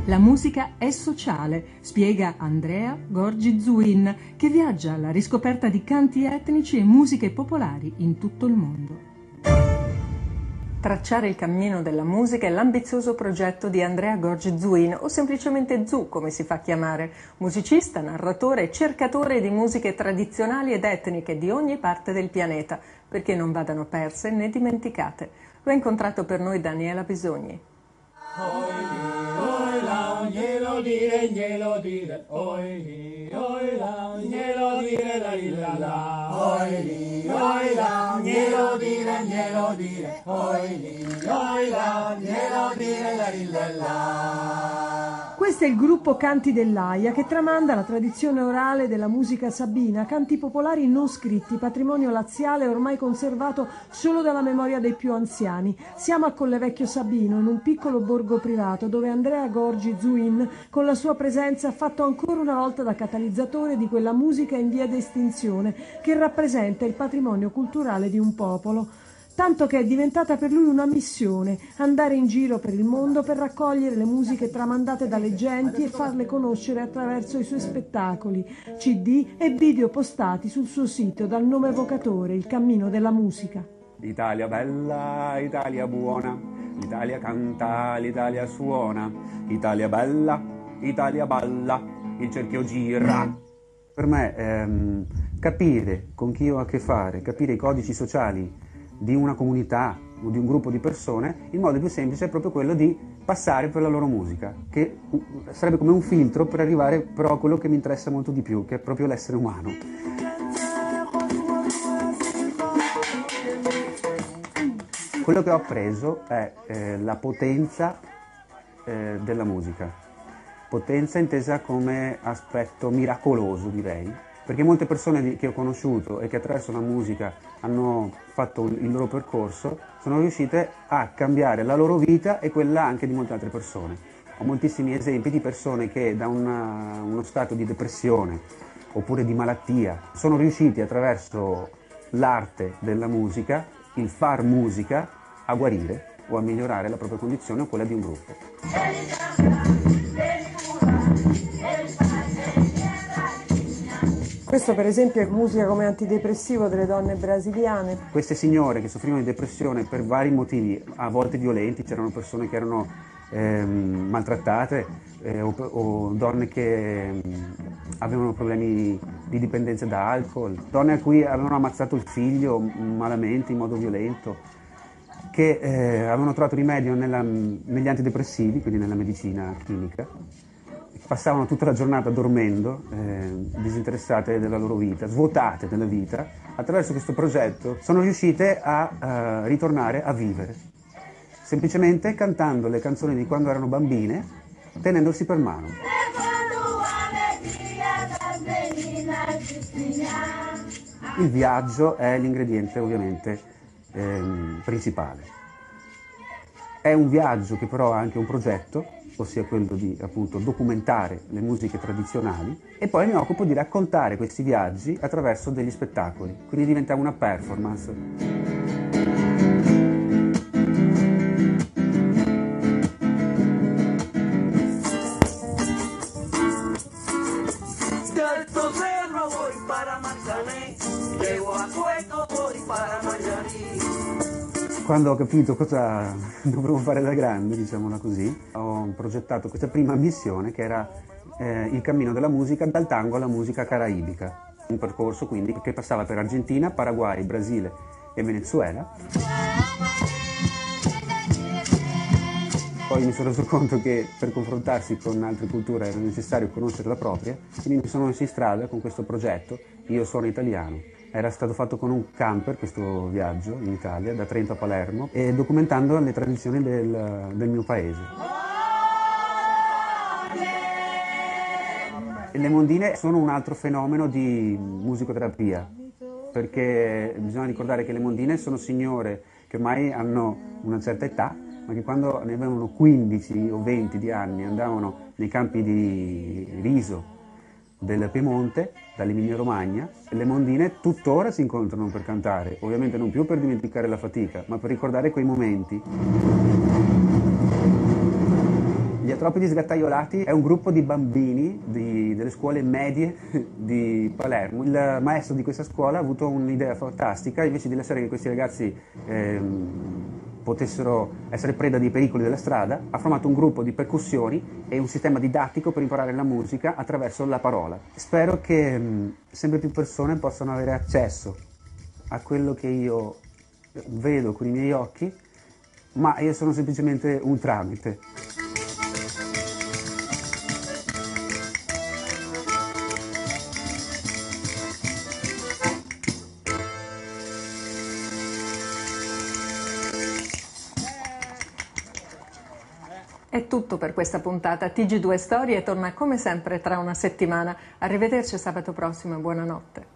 La musica è sociale, spiega Andrea Gorgi Zuin, che viaggia alla riscoperta di canti etnici e musiche popolari in tutto il mondo. Tracciare il cammino della musica è l'ambizioso progetto di Andrea Gorgi Zuin, o semplicemente Zu come si fa chiamare, musicista, narratore e cercatore di musiche tradizionali ed etniche di ogni parte del pianeta, perché non vadano perse né dimenticate. Lo ha incontrato per noi Daniela Bisogni. Glielo dire, oi la, glielo dire, la la la, oi la, glielo dire, oi la, glielo dire, la la. Questo è il gruppo Canti dell'Aia che tramanda la tradizione orale della musica sabina, canti popolari non scritti, patrimonio laziale ormai conservato solo dalla memoria dei più anziani. Siamo a Collevecchio Sabino, in un piccolo borgo privato, dove Andrea Gorgi Zuin, con la sua presenza, ha fatto ancora una volta da catalizzatore di quella musica in via d'estinzione che rappresenta il patrimonio culturale di un popolo. Tanto che è diventata per lui una missione, andare in giro per il mondo per raccogliere le musiche tramandate dalle genti e farle conoscere attraverso i suoi spettacoli, CD e video postati sul suo sito dal nome evocatore, Il Cammino della Musica. Italia bella, Italia buona, l'Italia canta, l'Italia suona, Italia bella, Italia balla, il cerchio gira. Per me capire con chi ho a che fare, capire i codici sociali di una comunità o di un gruppo di persone, il modo più semplice è proprio quello di passare per la loro musica, che sarebbe come un filtro per arrivare però a quello che mi interessa molto di più, che è proprio l'essere umano. Quello che ho appreso è la potenza della musica, potenza intesa come aspetto miracoloso, direi, perché molte persone che ho conosciuto e che attraverso la musica hanno fatto il loro percorso sono riuscite a cambiare la loro vita e quella anche di molte altre persone. Ho moltissimi esempi di persone che da uno stato di depressione oppure di malattia sono riusciti attraverso l'arte della musica, il far musica, a guarire o a migliorare la propria condizione o quella di un gruppo. Questo per esempio è musica come antidepressivo delle donne brasiliane. Queste signore che soffrivano di depressione per vari motivi, a volte violenti, c'erano persone che erano maltrattate o donne che avevano problemi di dipendenza da alcol, donne a cui avevano ammazzato il figlio malamente, in modo violento, che avevano trovato rimedio negli antidepressivi, quindi nella medicina clinica. Passavano tutta la giornata dormendo, disinteressate della loro vita, svuotate della vita. Attraverso questo progetto sono riuscite a ritornare a vivere, semplicemente cantando le canzoni di quando erano bambine, tenendosi per mano. Il viaggio è l'ingrediente ovviamente principale. È un viaggio che però ha anche un progetto, ossia quello di appunto documentare le musiche tradizionali, e poi mi occupo di raccontare questi viaggi attraverso degli spettacoli, quindi diventa una performance. Quando ho capito cosa dovevo fare da grande, diciamola così, ho progettato questa prima missione che era il cammino della musica dal tango alla musica caraibica. Un percorso quindi che passava per Argentina, Paraguay, Brasile e Venezuela. Poi mi sono reso conto che per confrontarsi con altre culture era necessario conoscere la propria, quindi mi sono messo in strada con questo progetto. Io sono italiano. Era stato fatto con un camper questo viaggio in Italia, da Trento a Palermo, e documentando le tradizioni del mio paese. Le mondine sono un altro fenomeno di musicoterapia, perché bisogna ricordare che le mondine sono signore che ormai hanno una certa età, ma che quando ne avevano 15 o 20 di anni andavano nei campi di riso del Piemonte, dall'Emilia Romagna. Le mondine tuttora si incontrano per cantare, ovviamente non più per dimenticare la fatica, ma per ricordare quei momenti. Gli Troppi Disgattaiolati è un gruppo di bambini delle scuole medie di Palermo. Il maestro di questa scuola ha avuto un'idea fantastica: invece di lasciare che questi ragazzi potessero essere preda dei pericoli della strada, ha formato un gruppo di percussioni e un sistema didattico per imparare la musica attraverso la parola. Spero che sempre più persone possano avere accesso a quello che io vedo con i miei occhi, ma io sono semplicemente un tramite. È tutto per questa puntata. TG2 Storie torna come sempre tra una settimana. Arrivederci sabato prossimo e buonanotte.